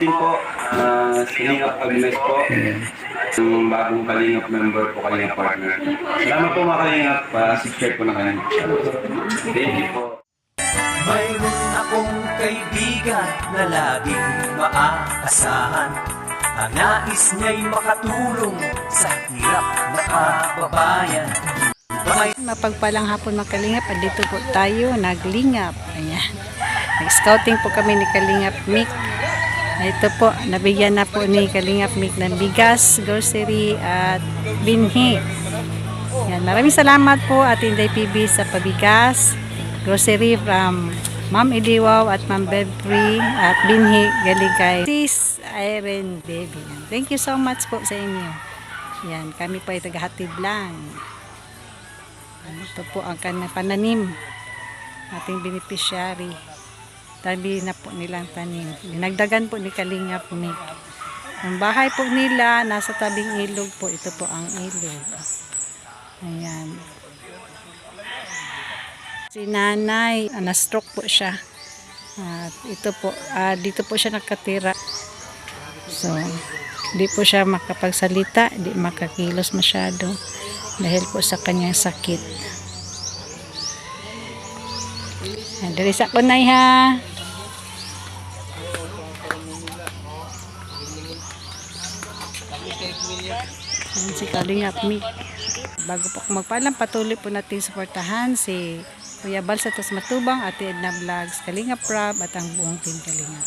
Din po, Kalingap Agnes po, yung bagong Kalingap member po, Kalingap partner. Salamat po mga Kalingap, subscribe po na kayo. Thank you po. Mayroon akong kaibigan na laging maaasahan. Ang nais niya'y makatulong sa hirap na kababayan. Mapagpalang hapon mga Kalingap, andito po tayo, naglingap. Ayan. Nag-scouting po kami ni Kalingap Mick. Ito po, nabigyan na po ni Kalingap Mick ng bigas, grocery at binhi. Ayan. Maraming salamat po at Inday PB sa pabigas, grocery from Ma'am Iliwaw at Ma'am Bebri at binhi galing kay Sis Irene Baby. Thank you so much po sa inyo. Yan, kami po ay tagahatid lang. Ito po ang kanyang pananim, ating beneficiary. Tabi na po nilang tanim. Dinagdagan po ni Kalingap Mick. Ang bahay po nila nasa tabing ilog po. Ito po ang ilog. Ayan. Si nanay, na-stroke po siya. At ito po, dito po siya nakatira. So, di po siya makapagsalita, di makakilos masyado dahil po sa kanyang sakit. Dali sa kunay ha. Ayan si Kalingap Mick. Bago po ako magpaalam, patuloy po natin suportahan si Kuya Bal Santos Matubang, Ate Edna Vlogs, Kalingap Rob at ang buong team Kalingap.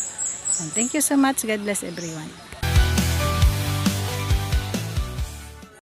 And thank you so much. God bless everyone.